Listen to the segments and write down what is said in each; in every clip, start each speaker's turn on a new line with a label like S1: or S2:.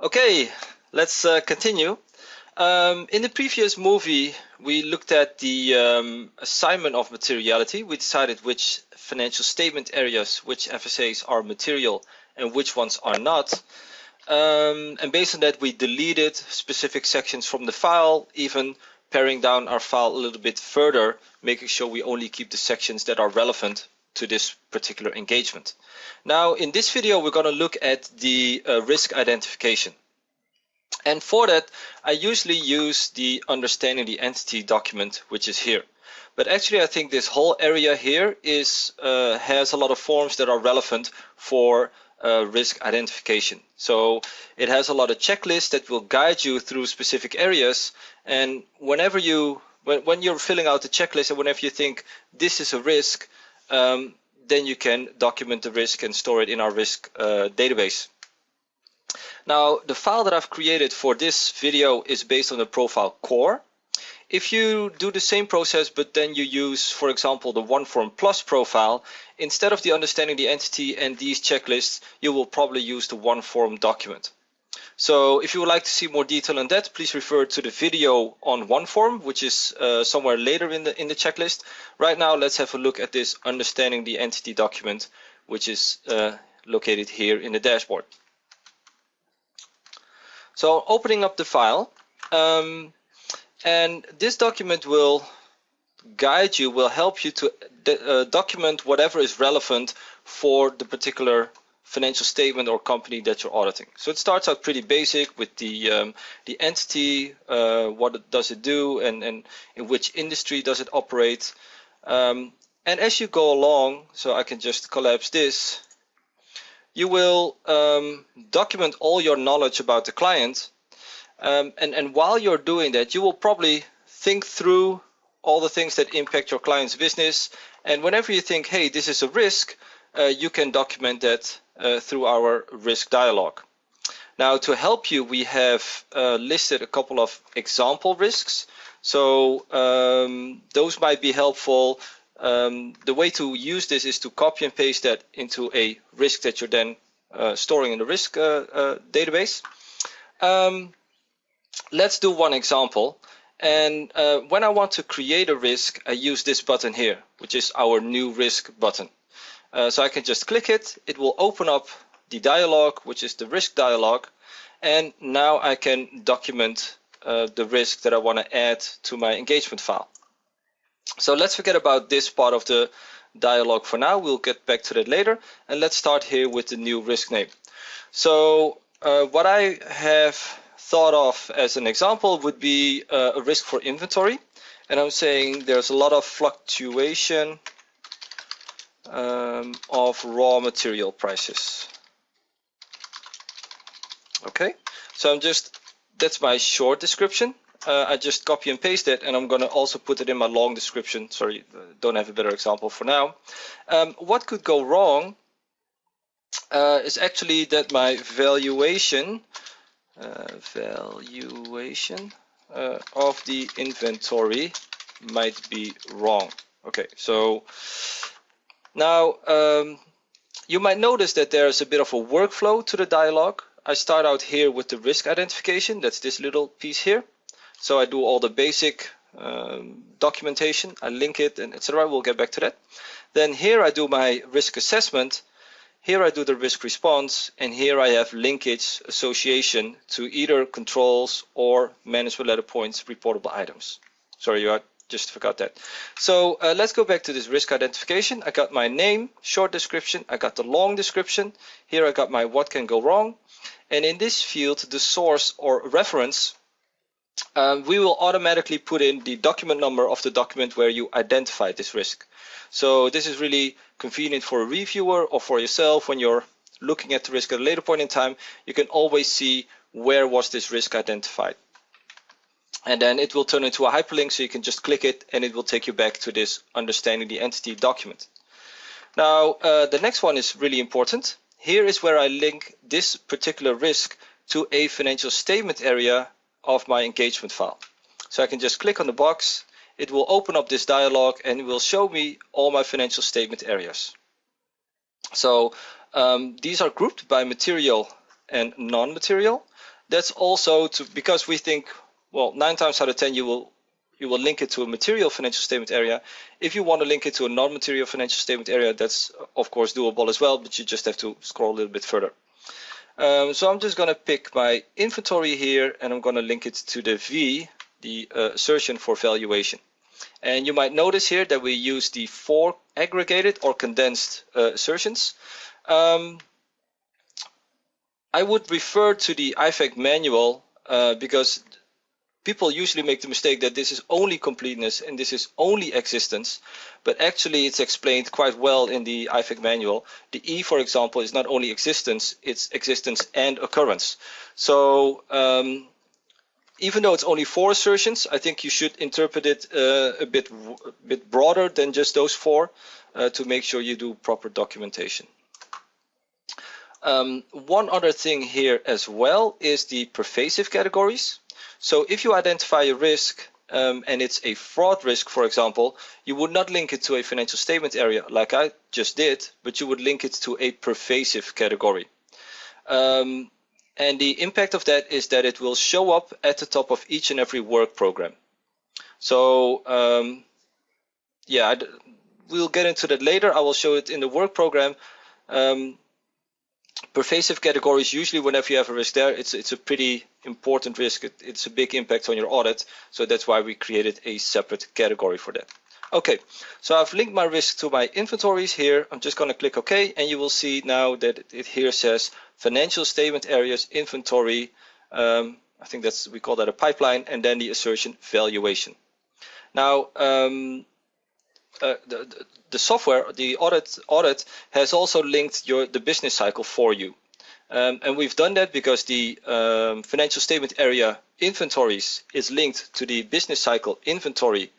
S1: Okay, let's continue. In the previous movie, we looked at the assignment of materiality. We decided which financial statement areas, which FSAs are material and which ones are not. And based on that, we deleted specific sections from the file, even paring down our file a little bit further, making sure we only keep the sections that are relevant to this particular engagement. Now, in this video, we're going to look at the risk identification. And for that, I usually use the understanding the entity document, which is here. But actually, I think this whole area here has a lot of forms that are relevant for risk identification. So it has a lot of checklists that will guide you through specific areas. And whenever when you're filling out the checklist and whenever you think this is a risk, then you can document the risk and store it in our risk database. Now, the file that I've created for this video is based on the profile core. If you do the same process, but then you use, for example, the OneForm Plus profile, instead of the understanding the entity and these checklists, you will probably use the OneForm document. So if you would like to see more detail on that, please refer to the video on OneForm, which is somewhere later in the checklist. Right now, let's have a look at this understanding the entity document, which is located here in the dashboard. So opening up the file, and this document will guide you, will help you to document whatever is relevant for the particular financial statement or company that you're auditing. So it starts out pretty basic with the entity, what does it do, and in which industry does it operate. And as you go along, so I can just collapse this, you will document all your knowledge about the client. And while you're doing that, you will probably think through all the things that impact your client's business. And whenever you think, hey, this is a risk, you can document that through our risk dialog. Now, to help you, we have listed a couple of example risks. So those might be helpful. The way to use this is to copy and paste that into a risk that you're then storing in the risk database. Let's do one example. And when I want to create a risk, I use this button here, which is our new risk button. So I can just click it. It will open up the dialog, which is the risk dialog. And now I can document the risk that I want to add to my engagement file. So let's forget about this part of the dialog for now. We'll get back to that later. And let's start here with the new risk name. So what I have thought of as an example would be a risk for inventory. And I'm saying there's a lot of fluctuation of raw material prices. Okay, so that's my short description. I just copy and paste it, and I'm going to also put it in my long description. Sorry, don't have a better example for now. What could go wrong is actually that my valuation of the inventory might be wrong. Okay, so now you might notice that there's a bit of a workflow to the dialog. I start out here with the risk identification. That's this little piece here. So I do all the basic documentation, I link it, and etc. We'll get back to that. Then here I do my risk assessment. Here I do the risk response, and here I have linkage association to either controls or management letter points reportable items. Sorry, I just forgot that. So let's go back to this risk identification. I got my name, short description. I got the long description. Here I got my what can go wrong. And in this field, the source or reference, we will automatically put in the document number of the document where you identified this risk. So this is really convenient for a reviewer or for yourself when you're looking at the risk at a later point in time. You can always see where was this risk identified. And then it will turn into a hyperlink, so you can just click it and it will take you back to this understanding the entity document. Now, the next one is really important. Here is where I link this particular risk to a financial statement area of my engagement file. So I can just click on the box, it will open up this dialog and it will show me all my financial statement areas. So these are grouped by material and non-material. That's also because we think, well, 9 times out of 10 you will link it to a material financial statement area. If you want to link it to a non-material financial statement area, that's of course doable as well, but you just have to scroll a little bit further. So I'm just going to pick my inventory here, and I'm going to link it to the V, the assertion for valuation. And you might notice here that we use the 4 aggregated or condensed assertions. I would refer to the IFAC manual because people usually make the mistake that this is only completeness and this is only existence, but actually it's explained quite well in the IFAC manual. The E, for example, is not only existence, it's existence and occurrence. So even though it's only 4 assertions, I think you should interpret it a bit broader than just those 4 to make sure you do proper documentation. One other thing here as well is the pervasive categories. So if you identify a risk and it's a fraud risk, for example, you would not link it to a financial statement area like I just did, but you would link it to a pervasive category. And the impact of that is that it will show up at the top of each and every work program. So yeah, we'll get into that later. I will show it in the work program. Pervasive categories, usually whenever you have a risk there, it's a pretty important risk. It's a big impact on your audit, so that's why we created a separate category for that. Okay, so I've linked my risk to my inventories here. I'm just going to click OK, and you will see now that it here says financial statement areas, inventory. I think we call that a pipeline, and then the assertion valuation. Now, the software, the audit has also linked the business cycle for you. And we've done that because the financial statement area inventories is linked to the business cycle inventory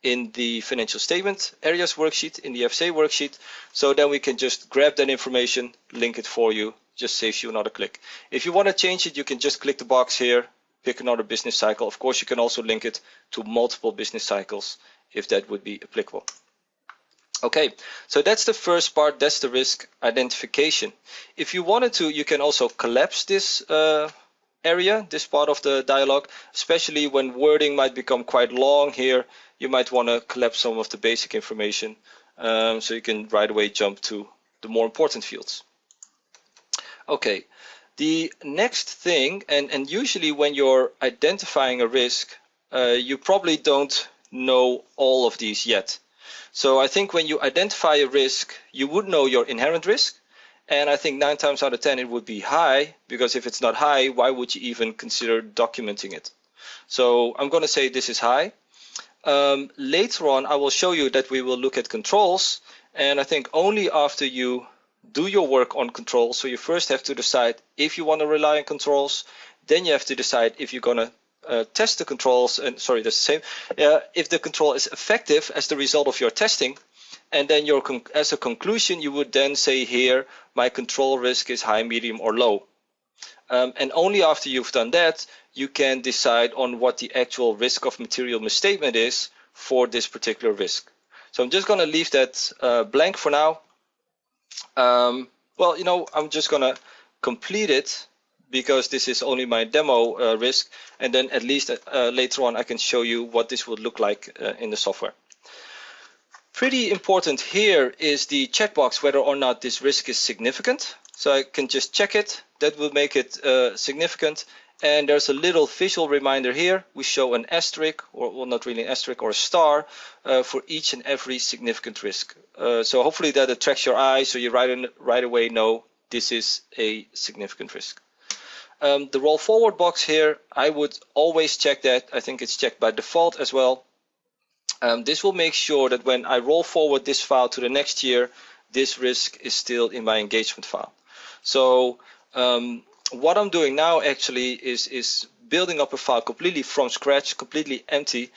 S1: in the financial statement areas worksheet, in the FSA worksheet. So then we can just grab that information, link it for you, just saves you another click. If you want to change it, you can just click the box here, pick another business cycle. Of course, you can also link it to multiple business cycles if that would be applicable. Okay, so that's the first part, that's the risk identification. If you wanted to, you can also collapse this area, this part of the dialog, especially when wording might become quite long here. You might want to collapse some of the basic information so you can right away jump to the more important fields. Okay, the next thing, and usually when you're identifying a risk, you probably don't know all of these yet. So I think when you identify a risk, you would know your inherent risk. And I think 9 times out of 10 it would be high, because if it's not high, why would you even consider documenting it? So I'm going to say this is high. Later on, I will show you that we will look at controls. And I think only after you do your work on controls, so you first have to decide if you want to rely on controls, then you have to decide if you're going to test the controls, and sorry, that's the same. If the control is effective as the result of your testing, and then as a conclusion, you would then say here, my control risk is high, medium, or low. And only after you've done that, you can decide on what the actual risk of material misstatement is for this particular risk. So I'm just going to leave that blank for now. Well, I'm just going to complete it, because this is only my demo risk, and then at least later on I can show you what this would look like in the software. Pretty important here is the checkbox whether or not this risk is significant. So I can just check it. That will make it significant. And there's a little visual reminder here. We show an asterisk, or well, not really an asterisk, or a star for each and every significant risk. So hopefully that attracts your eye, so you right away know this is a significant risk. The roll forward box here, I would always check that. I think it's checked by default as well. This will make sure that when I roll forward this file to the next year, this risk is still in my engagement file. So what I'm doing now actually is building up a file completely from scratch, completely empty.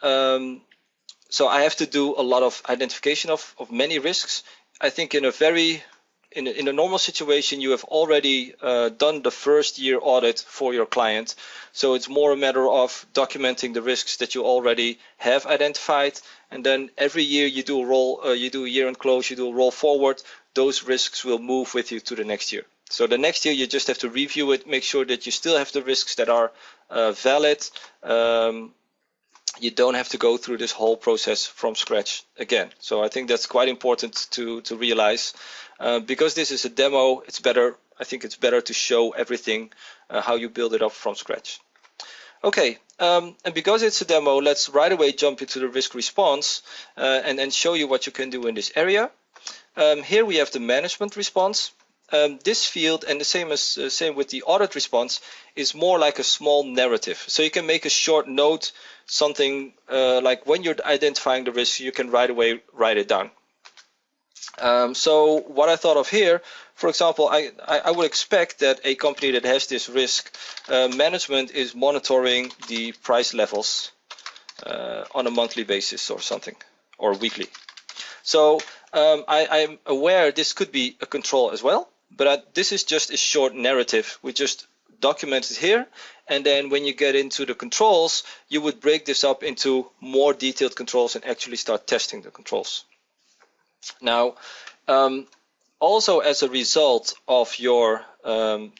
S1: So I have to do a lot of identification of many risks. I think in a normal situation, you have already done the first year audit for your client. So it's more a matter of documenting the risks that you already have identified. And then every year you do a year-end close, you do a roll forward, those risks will move with you to the next year. So the next year you just have to review it, make sure that you still have the risks that are valid. You don't have to go through this whole process from scratch again. So I think that's quite important to realize. Because this is a demo, it's better. I think it's better to show everything, how you build it up from scratch. Okay, and because it's a demo, let's right away jump into the risk response and then show you what you can do in this area. Here we have the management response. This field, and the same with the audit response, is more like a small narrative. So you can make a short note, something like when you're identifying the risk, you can right away write it down. So what I thought of here, for example, I would expect that a company that has this risk management is monitoring the price levels on a monthly basis or something, or weekly. So I'm aware this could be a control as well, but this is just a short narrative. We just document it here, and then when you get into the controls, you would break this up into more detailed controls and actually start testing the controls. Now, also as a result of your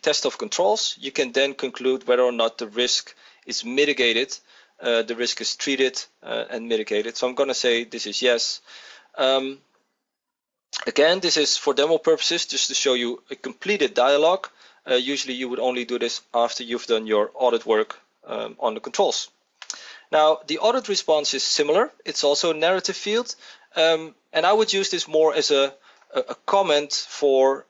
S1: test of controls, you can then conclude whether or not the risk is mitigated, the risk is treated and mitigated. So I'm going to say this is yes. Again, this is for demo purposes, just to show you a completed dialog. Usually you would only do this after you've done your audit work on the controls. Now, the audit response is similar. It's also a narrative field. And I would use this more as a comment for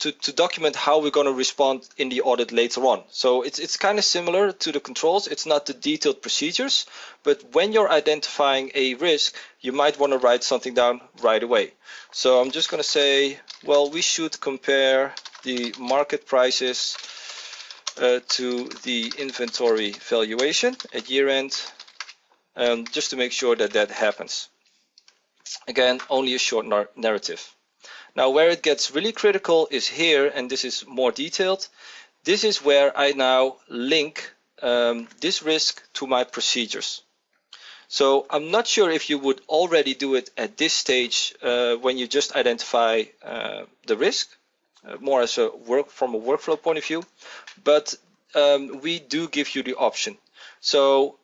S1: to document how we're going to respond in the audit later on. So it's kind of similar to the controls. It's not the detailed procedures, but when you're identifying a risk, you might want to write something down right away. So I'm just going to say, well, we should compare the market prices to the inventory valuation at year end, just to make sure that that happens. Again, only a short narrative. Now, where it gets really critical is here, and this is more detailed. This is where I now link this risk to my procedures. So I'm not sure if you would already do it at this stage when you just identify the risk, more as from a workflow point of view, but we do give you the option. So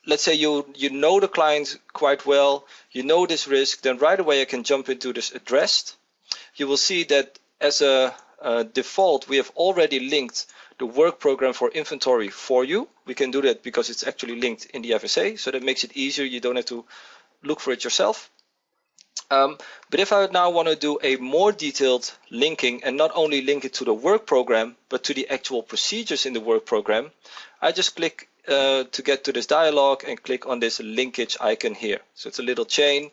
S1: let's say you know the client quite well, you know this risk, then right away I can jump into this addressed. You will see that as a default, we have already linked the work program for inventory for you. We can do that because it's actually linked in the FSA, so that makes it easier. You don't have to look for it yourself. But if I now want to do a more detailed linking and not only link it to the work program, but to the actual procedures in the work program, I just click to get to this dialog and click on this linkage icon here. So it's a little chain.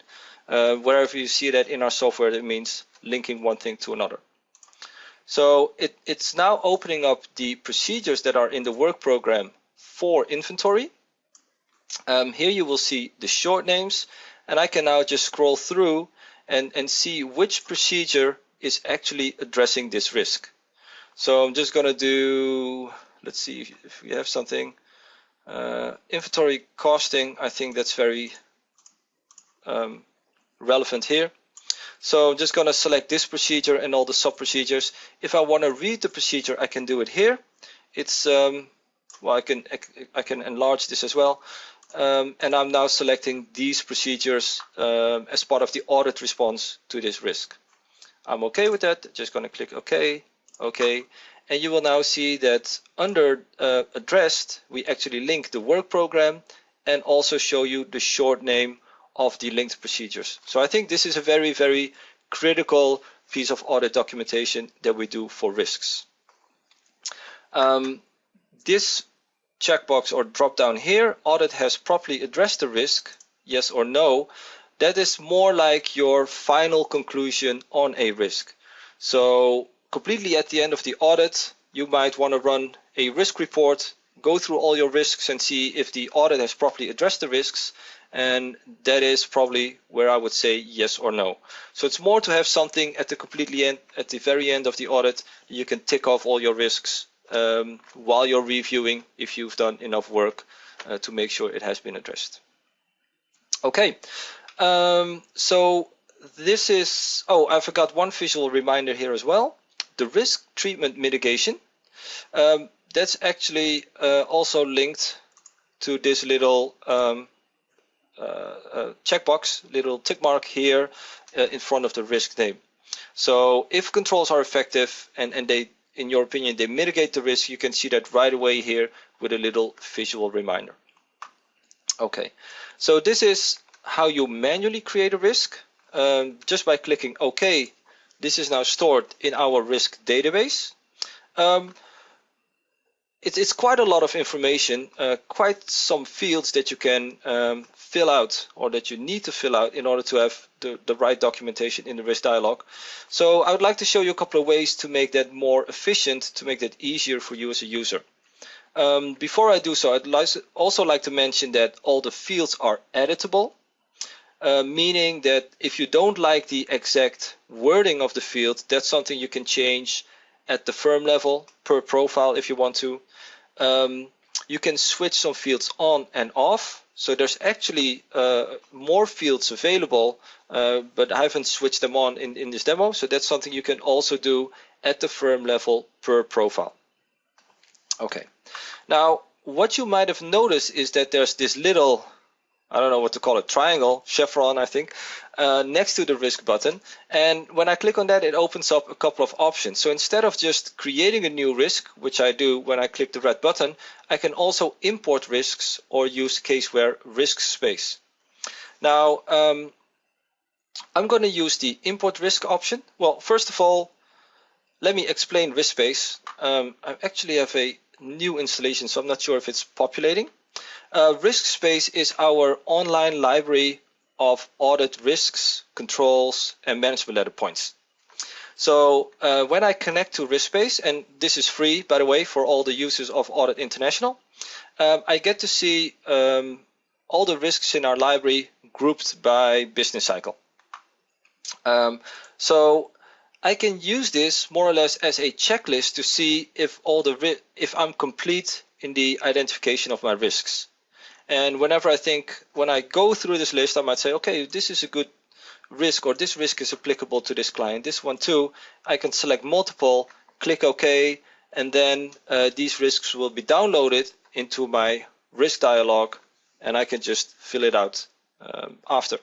S1: Wherever you see that in our software, that means linking one thing to another. So it's now opening up the procedures that are in the work program for inventory. Here you will see the short names, and I can now just scroll through and see which procedure is actually addressing this risk. So I'm just going to do, let's see if we have something. Inventory costing, I think that's very relevant here. So I'm just going to select this procedure and all the sub procedures. If I want to read the procedure, I can do it here. It's well, I can enlarge this as well, and I'm now selecting these procedures as part of the audit response to this risk. I'm okay with that. Just going to click OK, OK, and you will now see that under addressed, we actually link the work program and also show you the short name of the linked procedures. So I think this is a very, very critical piece of audit documentation that we do for risks. This checkbox or drop down here, audit has properly addressed the risk, yes or no, that is more like your final conclusion on a risk. So completely at the end of the audit, you might want to run a risk report, go through all your risks and see if the audit has properly addressed the risks. And that is probably where I would say yes or no. So it's more to have something at the very end of the audit. You can tick off all your risks while you're reviewing if you've done enough work to make sure it has been addressed. Okay, so this is, oh, I forgot one visual reminder here as well. the risk treatment mitigation, that's actually also linked to this little checkbox, little tick mark here in front of the risk name. So if controls are effective and they, in your opinion, they mitigate the risk, you can see that right away here with a little visual reminder. Okay, so this is how you manually create a risk. Just by clicking OK, this is now stored in our risk database. It's quite a lot of information, quite some fields that you can fill out or that you need to fill out in order to have the right documentation in the risk dialog. So I would like to show you a couple of ways to make that more efficient, to make that easier for you as a user. Before I do so, I'd also like to mention that all the fields are editable, meaning that if you don't like the exact wording of the field, that's something you can change at the firm level per profile if you want to. You can switch some fields on and off. So there's actually more fields available, but I haven't switched them on in this demo. So that's something you can also do at the firm level per profile. Okay. Now, what you might have noticed is that there's this little, I don't know what to call it, triangle, chevron, I think, next to the risk button. And when I click on that, it opens up a couple of options. So instead of just creating a new risk, which I do when I click the red button, I can also import risks or use caseware risk space. Now, I'm going to use the import risk option. Well, first of all, let me explain risk space. I actually have a new installation, so I'm not sure if it's populating. Risk space is our online library of audit risks, controls, and management ladder points. So when I connect to risk space, and this is free, by the way, for all the users of Audit International, I get to see all the risks in our library grouped by business cycle. So I can use this more or less as a checklist to see if I'm complete in the identification of my risks. And when I go through this list, I might say, okay, this is a good risk, or this risk is applicable to this client. This one too. I can select multiple, click OK, and then these risks will be downloaded into my risk dialog, and I can just fill it out after.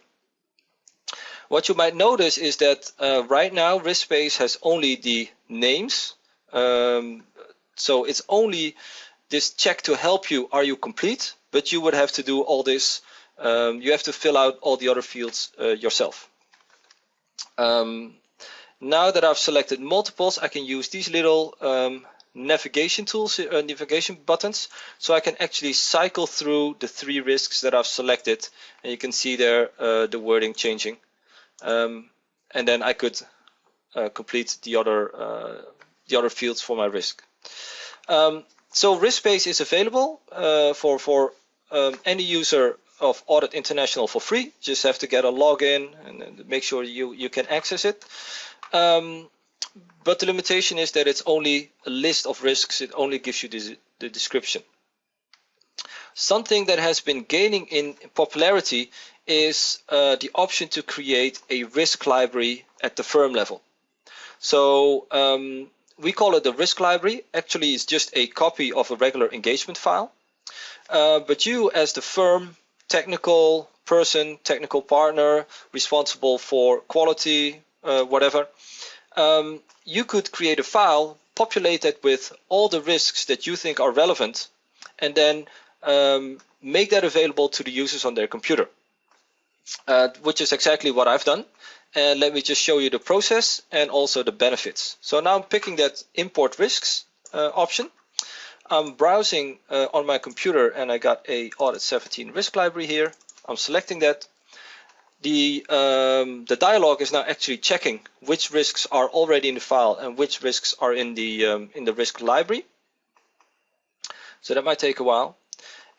S1: What you might notice is that right now risk space has only the names. So it's only this check to help you, are you complete? But you would have to do all this. You have to fill out all the other fields yourself. Now that I've selected multiples, I can use these little navigation tools, navigation buttons, so I can actually cycle through the 3 risks that I've selected, and you can see there the wording changing. And then I could complete the other fields for my risk. So risk space is available for any user of Audit International for free. Just have to get a login and make sure you can access it. But the limitation is that it's only a list of risks. It only gives you the description. Something that has been gaining in popularity is the option to create a risk library at the firm level. So we call it the risk library. Actually, it's just a copy of a regular engagement file. But you, as the firm technical person, technical partner, responsible for quality, whatever, you could create a file, populate it with all the risks that you think are relevant, and then make that available to the users on their computer, which is exactly what I've done. And let me just show you the process and also the benefits. So now I'm picking that import risks option. I'm browsing on my computer and I got a Audit 17 risk library here. I'm selecting that. The dialog is now actually checking which risks are already in the file and which risks are in the risk library. So that might take a while.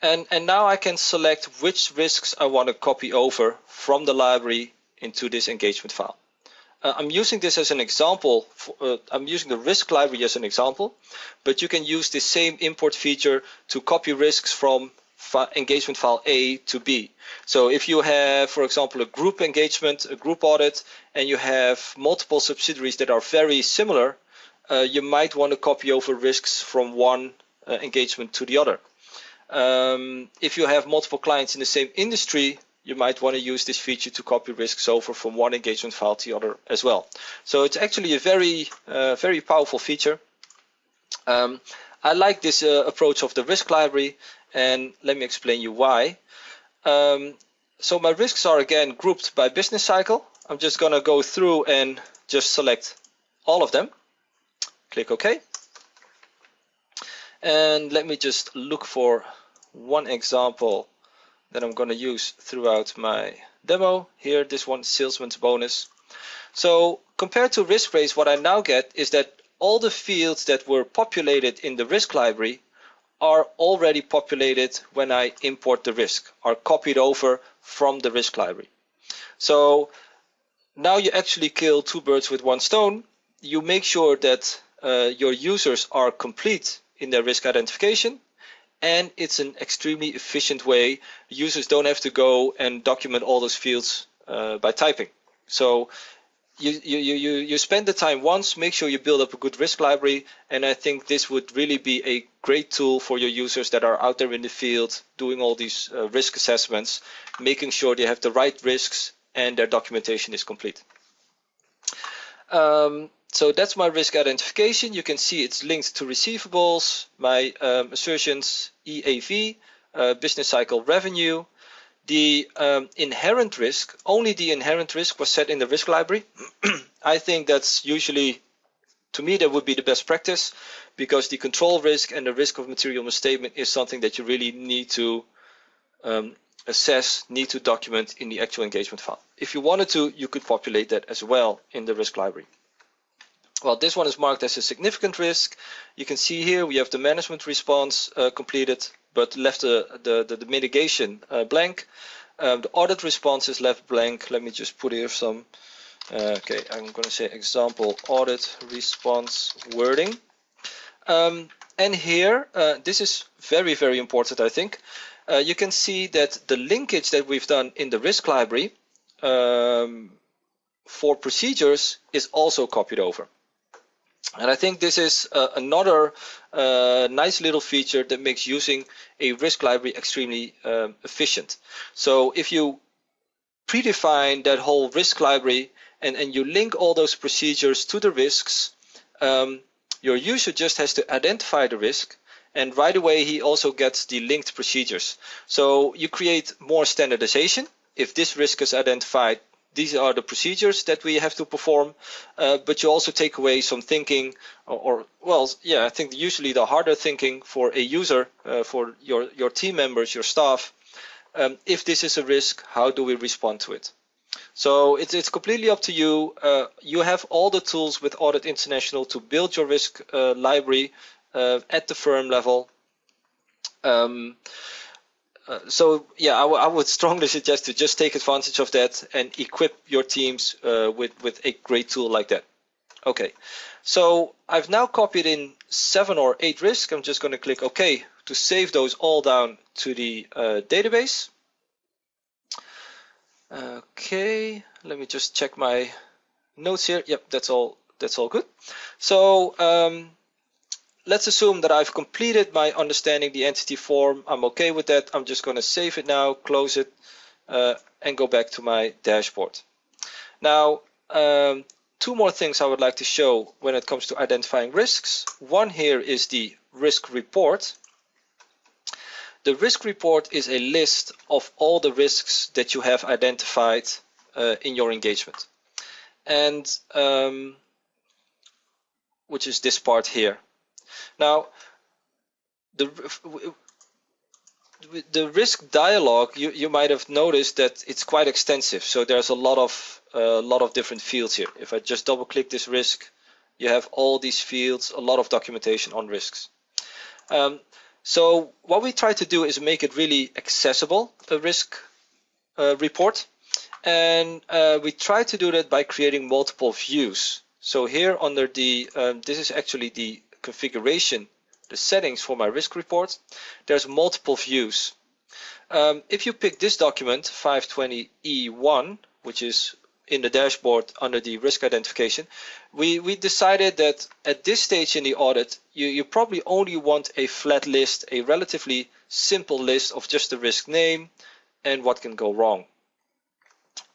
S1: And now I can select which risks I want to copy over from the library into this engagement file. I'm using this as an example. I'm using the risk library as an example, but you can use the same import feature to copy risks from engagement file A to B. So if you have, for example, a group engagement, a group audit, and you have multiple subsidiaries that are very similar, you might want to copy over risks from one engagement to the other. If you have multiple clients in the same industry, you might want to use this feature to copy risks over from one engagement file to the other as well. So it's actually a very powerful feature. I like this approach of the risk library, and let me explain you why. So my risks are again grouped by business cycle. I'm just going to go through and just select all of them. Click OK. And let me just look for one example that I'm going to use throughout my demo. Here, this one, salesman's bonus. So compared to risk race, what I now get is that all the fields that were populated in the risk library are already populated when I import the risk, are copied over from the risk library. So now you actually kill two birds with one stone. You make sure that your users are complete in their risk identification, and it's an extremely efficient way. Users don't have to go and document all those fields by typing. So you spend the time once, make sure you build up a good risk library, and I think this would really be a great tool for your users that are out there in the field doing all these risk assessments, making sure they have the right risks and their documentation is complete. So that's my risk identification. You can see it's linked to receivables, my assertions, EAV, business cycle revenue. The inherent risk, only the inherent risk was set in the risk library. I think that's usually, to me, that would be the best practice, because the control risk and the risk of material misstatement is something that you really need to assess, need to document in the actual engagement file. If you wanted to, you could populate that as well in the risk library. Well, this one is marked as a significant risk. You can see here we have the management response completed, but left the mitigation blank. The audit response is left blank. Let me just put here some, okay, I'm going to say example audit response wording. And here, this is very important, I think. You can see that the linkage that we've done in the risk library for procedures is also copied over. And I think this is another nice little feature that makes using a risk library extremely efficient. So if you predefine that whole risk library and you link all those procedures to the risks, your user just has to identify the risk, and right away he also gets the linked procedures. So you create more standardization. If this risk is identified, these are the procedures that we have to perform, but you also take away some thinking, I think usually the harder thinking for a user, for your team members, your staff. If this is a risk, how do we respond to it? So it's completely up to you. You have all the tools with Audit International to build your risk library at the firm level. So yeah, I would strongly suggest to just take advantage of that and equip your teams with a great tool like that. Okay, so I've now copied in 7 or 8 risks. I'm just going to click OK to save those all down to the database. Okay, let me just check my notes here. Yep, that's all good. So let's assume that I've completed my understanding the entity form. I'm okay with that. I'm just going to save it now, close it, and go back to my dashboard. Now, 2 more things I would like to show when it comes to identifying risks. One here is the risk report. The risk report is a list of all the risks that you have identified in your engagement, and which is this part here. Now, the risk dialog, you might have noticed that it's quite extensive. So there's a lot of different fields here. If I just double click this risk, you have all these fields, a lot of documentation on risks. So what we try to do is make it really accessible, a risk report. And we try to do that by creating multiple views. So here under the, this is actually the configuration, the settings for my risk report. There's multiple views. If you pick this document, 520E1, which is in the dashboard under the risk identification, we decided that at this stage in the audit, you probably only want a flat list, a relatively simple list of just the risk name and what can go wrong.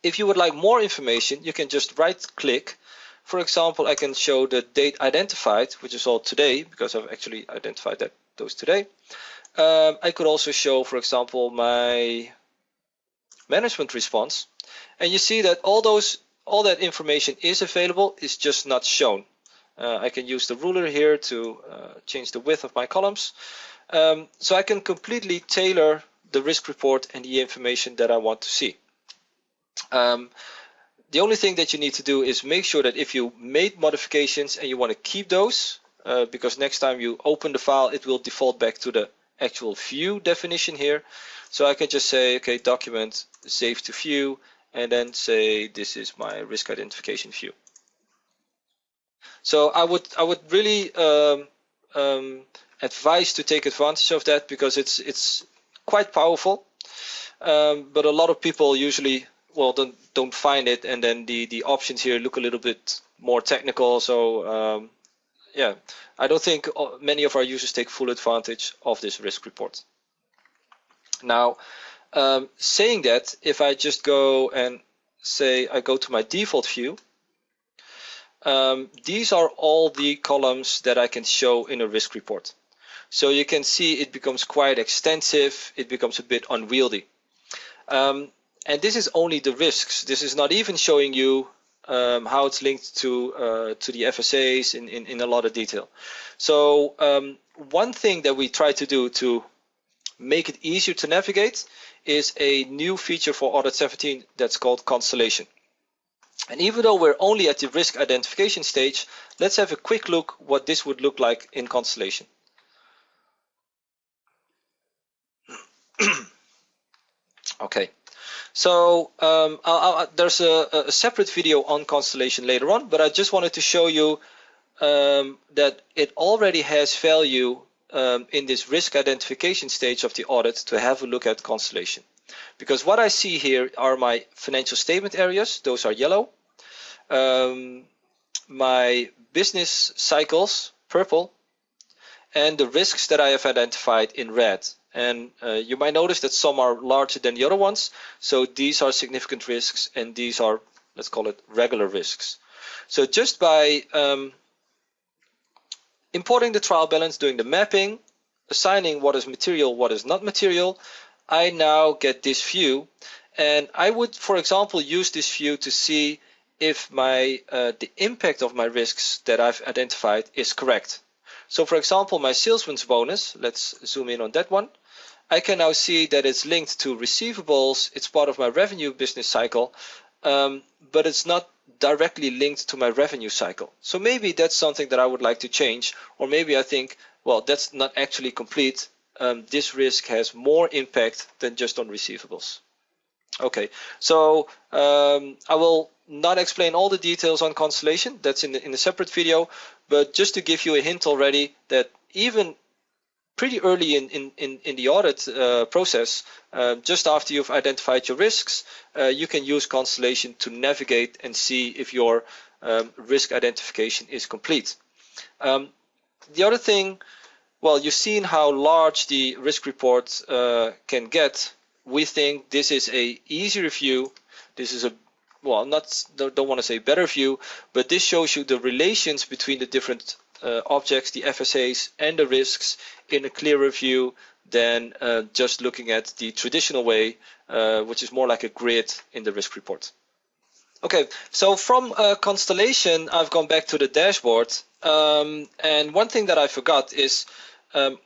S1: If you would like more information, you can just right click. For example, I can show the date identified, which is all today, because I've actually identified those today. I could also show, for example, my management response, and you see that all that information is available, is just not shown. I can use the ruler here to change the width of my columns, so I can completely tailor the risk report and the information that I want to see. The only thing that you need to do is make sure that if you made modifications and you want to keep those, because next time you open the file, it will default back to the actual view definition here. So I can just say, okay, document, save to view, and then say this is my risk identification view. So I would really advise to take advantage of that, because it's quite powerful. But a lot of people usually, well, don't find it, and then the options here look a little bit more technical. So yeah, I don't think many of our users take full advantage of this risk report. Now, saying that, if I just go and say I go to my default view, these are all the columns that I can show in a risk report. So you can see it becomes quite extensive, it becomes a bit unwieldy. And this is only the risks. This is not even showing you how it's linked to the FSAs in a lot of detail. So one thing that we try to do to make it easier to navigate is a new feature for Audit 17 that's called Constellation. And even though we're only at the risk identification stage, let's have a quick look what this would look like in Constellation. Okay, so there's a separate video on Constellation later on, but I just wanted to show you that it already has value in this risk identification stage of the audit to have a look at Constellation. Because what I see here are my financial statement areas, those are yellow. My business cycles, purple, and the risks that I have identified in red. And you might notice that some are larger than the other ones. So these are significant risks, and these are, let's call it, regular risks. So just by importing the trial balance, doing the mapping, assigning what is material, what is not material, I now get this view. And I would, for example, use this view to see if my the impact of my risks that I've identified is correct. So for example, my salesman's bonus, let's zoom in on that one. I can now see that it's linked to receivables, it's part of my revenue business cycle, but it's not directly linked to my revenue cycle. So maybe that's something that I would like to change, or maybe I think, well, that's not actually complete. This risk has more impact than just on receivables. Okay, so I will not explain all the details on Constellation, that's in a separate video, but just to give you a hint already that even pretty early in the audit process, just after you've identified your risks, you can use Constellation to navigate and see if your risk identification is complete. The other thing, well, you've seen how large the risk report can get. We think this is a easier view. This is a, well, don't want to say better view, but this shows you the relations between the different objects, the FSAs and the risks in a clearer view than just looking at the traditional way, which is more like a grid in the risk report. Okay, so from Constellation, I've gone back to the dashboard. And one thing that I forgot is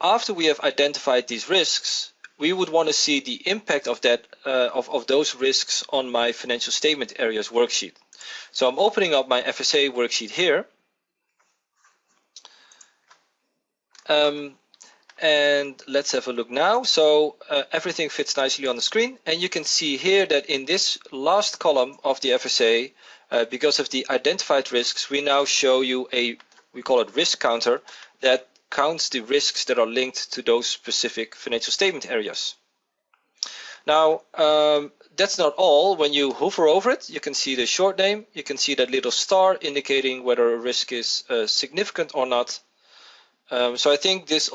S1: after we have identified these risks, we would want to see the impact of that of those risks on my financial statement areas worksheet. So I'm opening up my FSA worksheet here. And let's have a look now. So everything fits nicely on the screen, and you can see here that in this last column of the FSA, because of the identified risks, we now show you we call it risk counter, that counts the risks that are linked to those specific financial statement areas. Now, that's not all. When you hover over it, you can see the short name. You can see that little star indicating whether a risk is significant or not. So I think this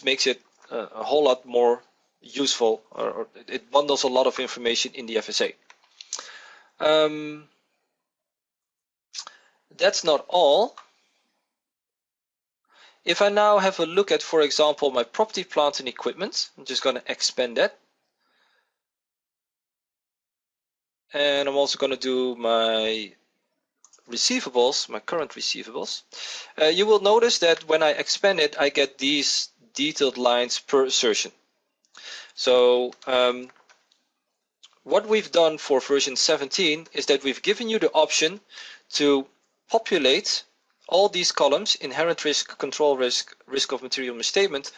S1: makes it a whole lot more useful, or it bundles a lot of information in the FSA. That's not all. If I now have a look at, for example, my property, plant, and equipment, I'm just going to expand that. And I'm also going to do my receivables, my current receivables. You will notice that when I expand it, I get these detailed lines per assertion. So what we've done for version 17 is that we've given you the option to populate all these columns, inherent risk, control risk, risk of material misstatement,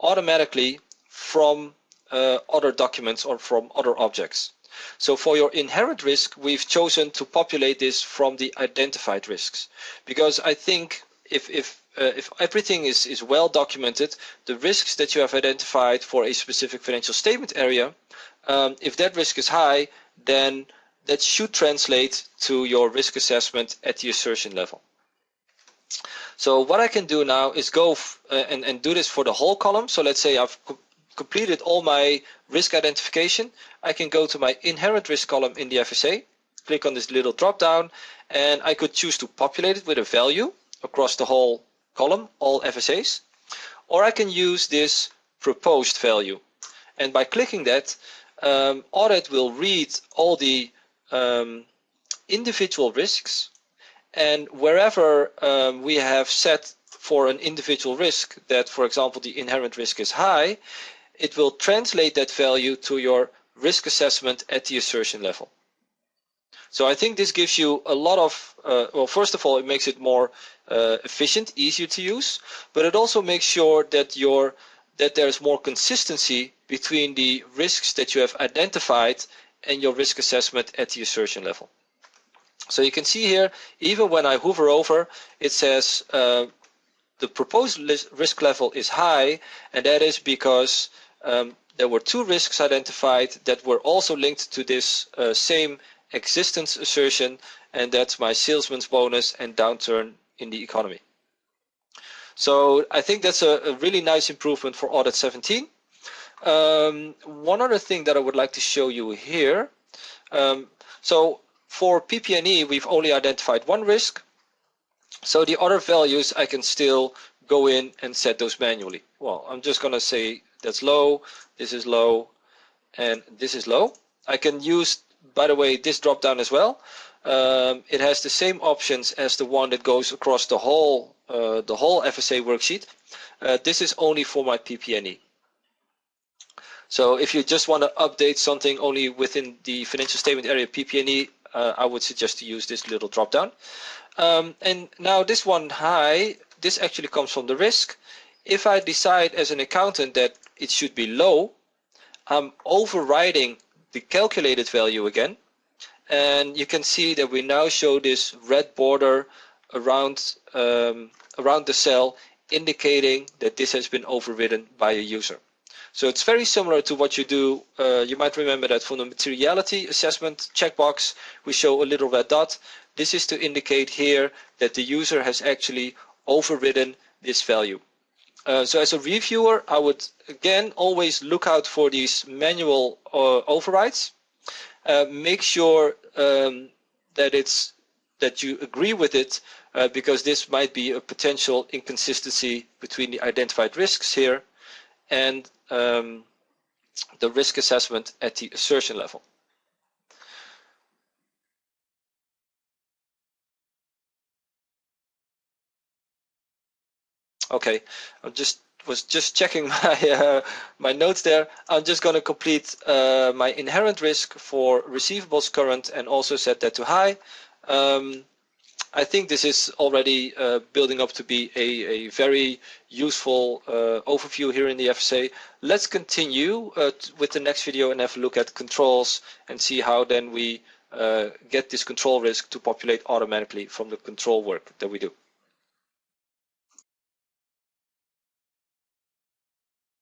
S1: automatically from other documents or from other objects. So for your inherent risk, we've chosen to populate this from the identified risks, because I think if everything is well documented, the risks that you have identified for a specific financial statement area, if that risk is high, then that should translate to your risk assessment at the assertion level. So what I can do now is go and do this for the whole column. So let's say I've completed all my risk identification. I can go to my inherent risk column in the FSA, click on this little drop down, and I could choose to populate it with a value across the whole column, all FSAs, or I can use this proposed value. And by clicking that, Audit will read all the individual risks, and wherever we have set for an individual risk that, for example, the inherent risk is high, it will translate that value to your risk assessment at the assertion level. So I think this gives you a lot of, well, first of all, it makes it more efficient, easier to use, but it also makes sure that there's more consistency between the risks that you have identified and your risk assessment at the assertion level. So you can see here, even when I hover over, it says the proposed risk level is high, and that is because there were two risks identified that were also linked to this same existence assertion, and that's my salesman's bonus and downturn in the economy. So I think that's a really nice improvement for Audit 17. One other thing that I would like to show you here. So for PP&E, we've only identified one risk. So the other values, I can still go in and set those manually. Well, I'm just going to say that's low, this is low, and this is low. I can use, by the way, this drop down as well. It has the same options as the one that goes across the whole FSA worksheet. This is only for my PP&E. So if you just want to update something only within the financial statement area PP&E, I would suggest to use this little drop down. And now this one high, this actually comes from the risk. If I decide as an accountant that it should be low, I'm overriding the calculated value again. And you can see that we now show this red border around the cell, indicating that this has been overridden by a user. So it's very similar to what you do. You might remember that from the materiality assessment checkbox, we show a little red dot. This is to indicate here that the user has actually overridden this value. So as a reviewer, I would again always look out for these manual overrides. Make sure that you agree with it, because this might be a potential inconsistency between the identified risks here and the risk assessment at the assertion level. Okay, was just checking my my notes there. I'm just going to complete my inherent risk for receivables current and also set that to high. I think this is already building up to be a very useful overview here in the FSA. Let's continue with the next video and have a look at controls and see how then we get this control risk to populate automatically from the control work that we do.